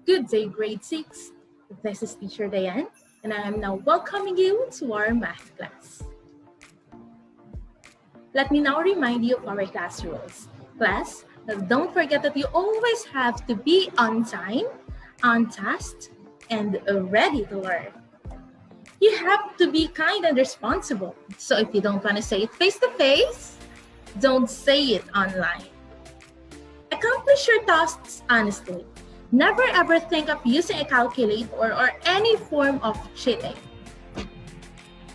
Good day, grade 6. This is Teacher Diane, and I am now welcoming you to our math class. Let me now remind you of our class rules. Class, don't forget that you always have to be on time, on task, and ready to learn. You have to be kind and responsible. So if you don't want to say it face-to-face, don't say it online. Accomplish your tasks honestly. Never ever think of using a calculator or any form of cheating.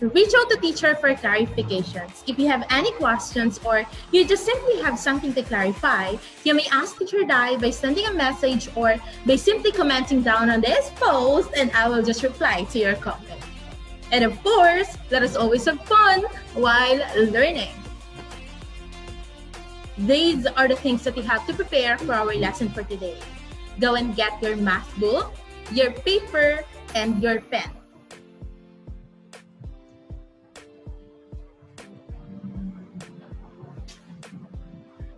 Reach out to teacher for clarifications. If you have any questions or you just simply have something to clarify, you may ask Teacher Dai by sending a message or by simply commenting down on this post, and I will just reply to your comment. And of course, let us always have fun while learning. These are the things that you have to prepare for our lesson for today. Go and get your math book, your paper, and your pen.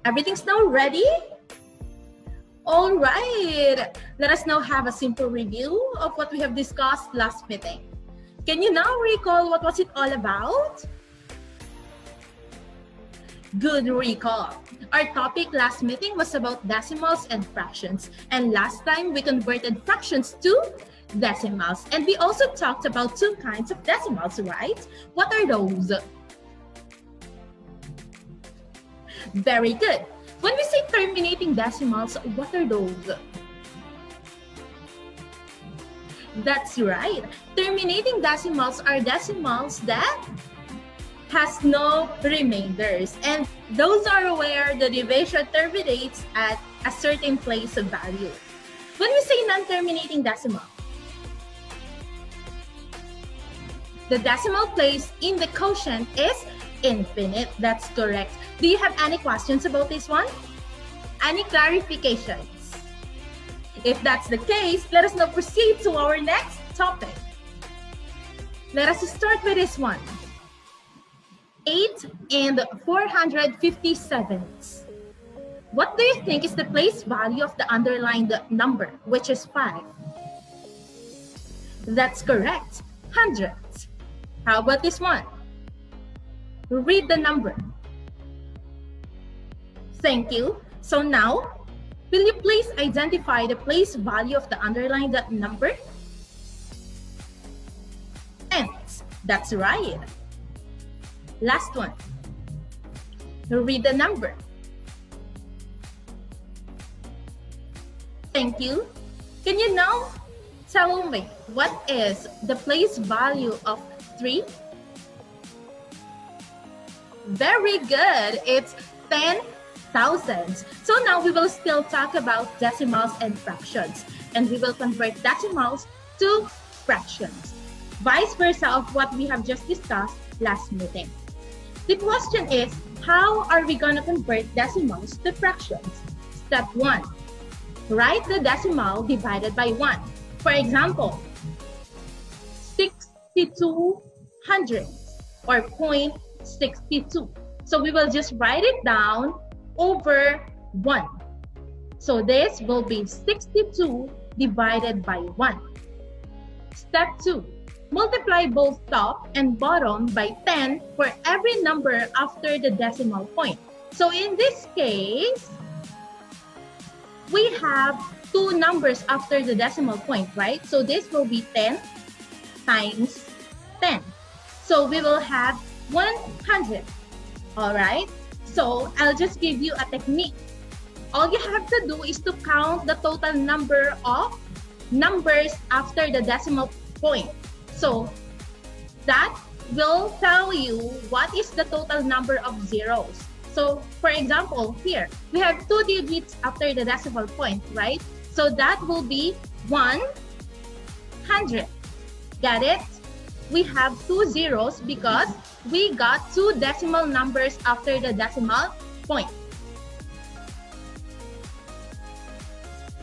Everything's now ready? All right, let us now have a simple review of what we have discussed last meeting. Can you now recall what was it all about? Good recall. Our topic last meeting was about decimals and fractions. And last time we converted fractions to decimals. And we also talked about two kinds of decimals, right? What are those? Very good. When we say terminating decimals, what are those? That's right. Terminating decimals are decimals that has no remainders, and those are where the division terminates at a certain place of value. When we say non-terminating decimal, the decimal place in the quotient is infinite. That's correct. Do you have any questions about this one? Any clarifications? If that's the case, let us now proceed to our next topic. Let us start with this one. 8 and 457. What do you think is the place value of the underlined number, which is 5? That's correct, hundreds. How about this one? Read the number. Thank you. So now, will you please identify the place value of the underlined number? Tens. That's right. Last one. Read the number. Thank you. Can you now tell me what is the place value of 3? Very good. It's 10,000. So now we will still talk about decimals and fractions, and we will convert decimals to fractions. Vice versa of what we have just discussed last meeting. The question is, how are we going to convert decimals to fractions? Step 1, write the decimal divided by 1. For example, 62 hundredths or 0.62. So we will just write it down over 1. So this will be 62 divided by 1. Step 2. Multiply both top and bottom by 10 for every number after the decimal point. So in this case, we have two numbers after the decimal point, right? So this will be 10 times 10. So we will have 100. All right? So I'll just give you a technique. All you have to do is to count the total number of numbers after the decimal point. So that will tell you what is the total number of zeros. So for example, here we have 2 digits after the decimal point, right? So that will be 100. Got it? We have 2 zeros because we got 2 decimal numbers after the decimal point.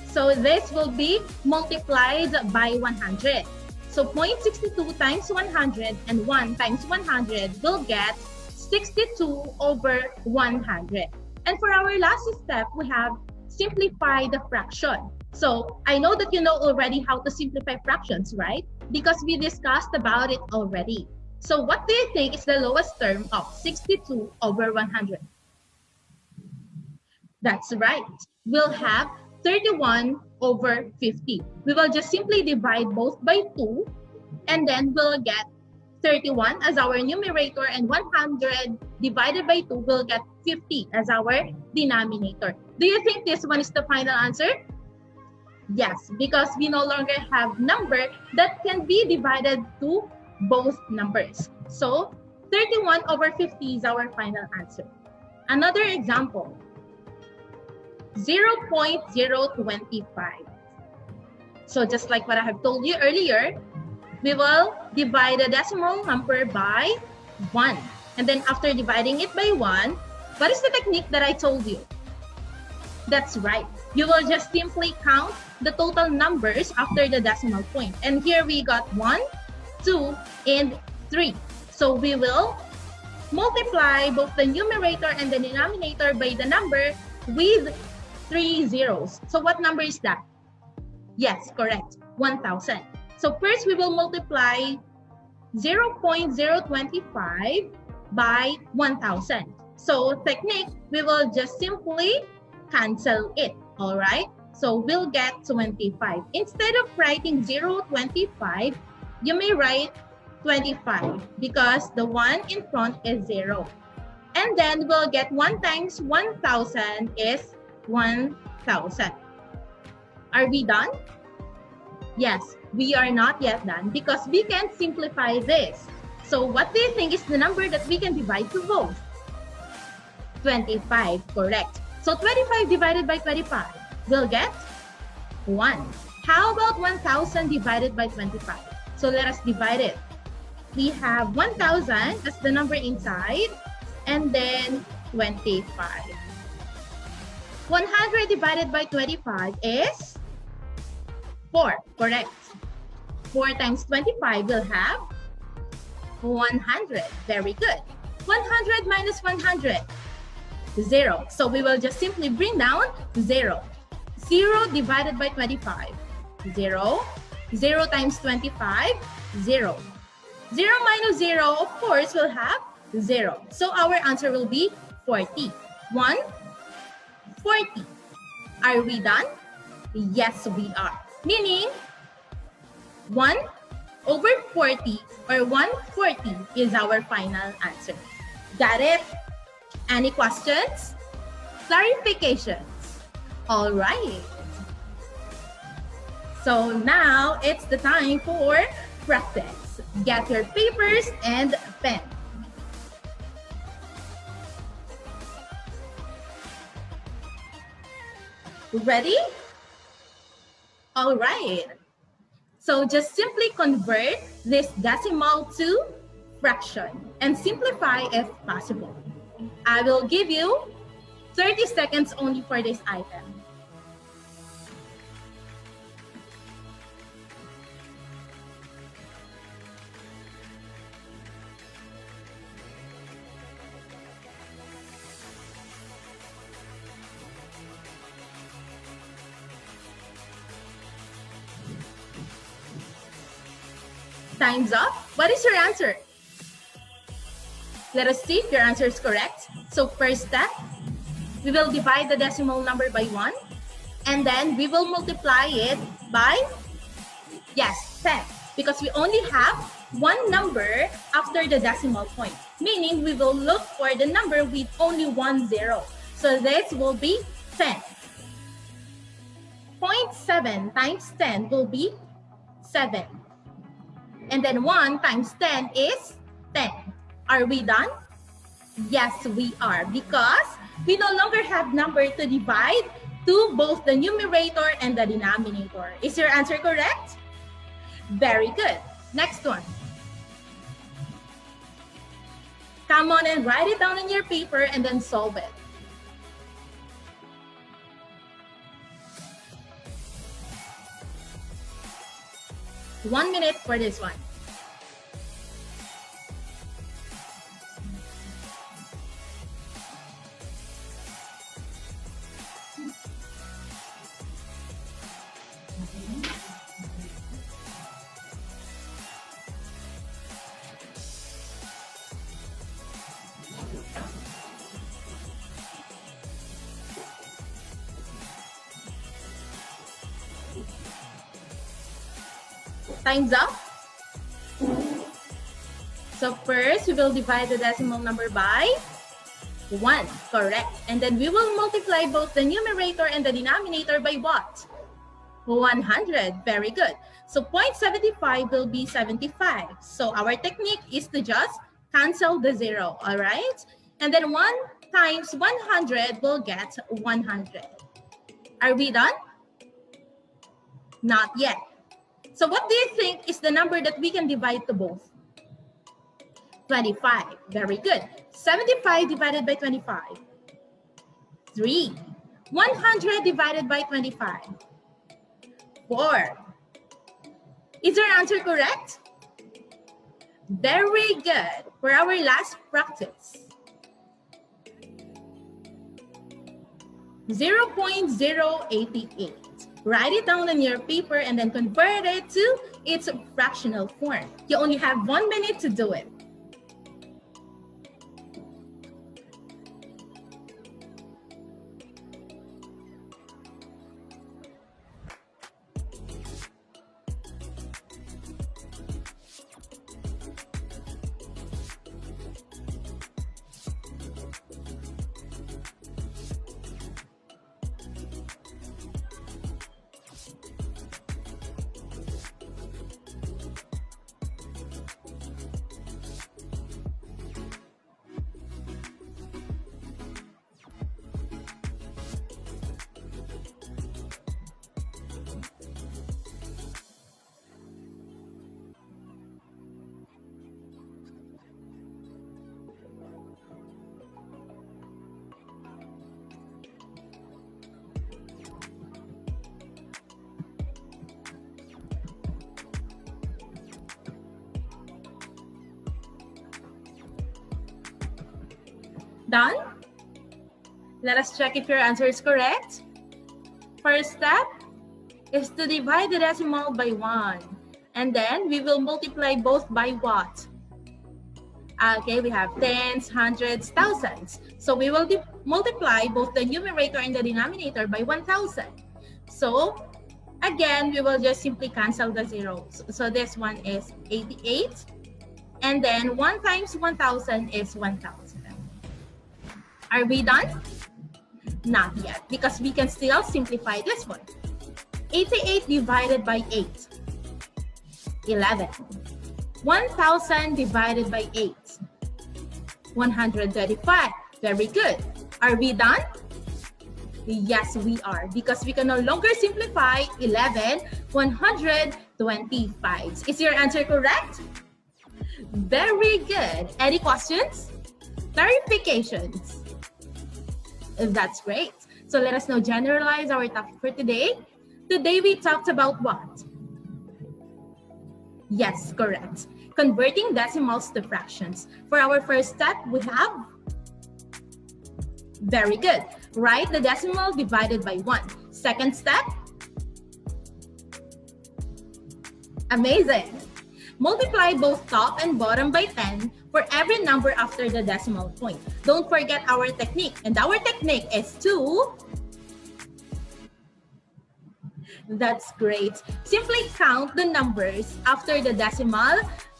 So this will be multiplied by 100. So 0.62 times 100 and 1 times 100 will get 62 over 100. And for our last step, we have simplify the fraction. So I know that you know already how to simplify fractions, right? Because we discussed about it already. So what do you think is the lowest term of 62 over 100? That's right. We'll have 31 over 50. We will just simply divide both by 2, and then we'll get 31 as our numerator, and 100 divided by 2 will get 50 as our denominator. Do you think this one is the final answer? Yes, because we no longer have number that can be divided to both numbers. So 31 over 50 is our final answer. Another example, 0.025. So just like what I have told you earlier, we will divide the decimal number by 1. And then after dividing it by 1, what is the technique that I told you? That's right. You will just simply count the total numbers after the decimal point. And here we got 1, 2, and 3. So we will multiply both the numerator and the denominator by the number with 3 zeros. So what number is that? Yes, correct. 1,000. So first we will multiply 0.025 by 1,000. So technique, we will just simply cancel it, all right? So we'll get 25. Instead of writing 0.25, you may write 25 because the one in front is 0. And then we'll get 1 times 1,000 is 1,000. Are we done? Yes, we are not yet done because we can simplify this. So what do you think is the number that we can divide to both? 25, correct. So 25 divided by 25 will get 1. How about 1,000 divided by 25? So let us divide it. We have 1,000 as the number inside, and then 25. 100 divided by 25 is 4, correct. 4 times 25 will have 100. Very good. 100 minus 100. 0. So we will just simply bring down 0. 0 divided by 25. 0. 0 times 25. 0. 0 minus 0, of course, will have 0. So our answer will be 40. 1, 40. Are we done? Yes, we are. Meaning, 1 over 40 or 140 is our final answer. Got it? Any questions? Clarifications? All right. So now it's the time for practice. Get your papers and pen. Ready? All right. So just simply convert this decimal to fraction and simplify if possible. I will give you 30 seconds only for this item. Time's up. What is your answer? Let us see if your answer is correct. So first step, we will divide the decimal number by 1, and then we will multiply it by, yes, 10, because we only have one number after the decimal point, meaning we will look for the number with only 1 0. So this will be 10. 0.7 times 10 will be 7. And then 1 times 10 is 10. Are we done? Yes, we are, because we no longer have number to divide to both the numerator and the denominator. Is your answer correct? Very good. Next one. Come on and write it down on your paper and then solve it. One minute for this one. Time's up. So first, we will divide the decimal number by 1, correct. And then we will multiply both the numerator and the denominator by what? 100, very good. So 0.75 will be 75. So our technique is to just cancel the 0, all right? And then 1 times 100 will get 100. Are we done? Not yet. So what do you think is the number that we can divide to both? 25, very good. 75 divided by 25. 3. 100 divided by 25. 4. Is your answer correct? Very good. For our last practice. 0.088. Write it down on your paper and then convert it to its fractional form. You only have 1 minute to do it. Done? Let us check if your answer is correct. First step is to divide the decimal by 1. And then we will multiply both by what? Okay, we have tens, hundreds, thousands. So we will multiply both the numerator and the denominator by 1,000. So again, we will just simply cancel the zeros. So this one is 88. And then 1 times 1,000 is 1,000. Are we done? Not yet, because we can still simplify this one. 88 divided by 8. 11. 1,000 divided by 8. 135. Very good. Are we done? Yes, we are, because we can no longer simplify 11 125s. Is your answer correct? Very good. Any questions? Clarifications? That's great. So let us now generalize our topic for today. Today we talked about what? Yes, correct. Converting decimals to fractions. For our first step, we have, very good, write the decimal divided by 1. Second step, amazing. Multiply both top and bottom by 10 for every number after the decimal point. Don't forget our technique. And our technique is to, that's great, simply count the numbers after the decimal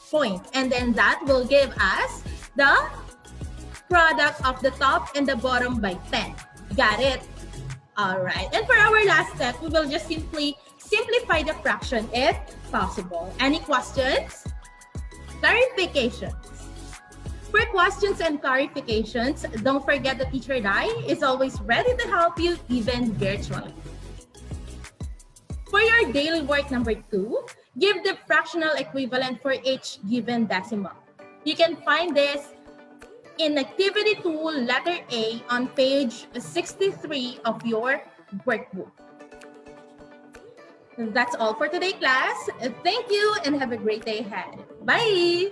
point. And then that will give us the product of the top and the bottom by 10. Got it? All right. And for our last step, we will just simply simplify the fraction if possible. Any questions? Clarifications? For questions and clarifications, don't forget that Teacher Dai is always ready to help you, even virtually. For your daily work number 2, give the fractional equivalent for each given decimal. You can find this in Activity Tool letter A on page 63 of your workbook. That's all for today, class. Thank you and have a great day ahead. Bye!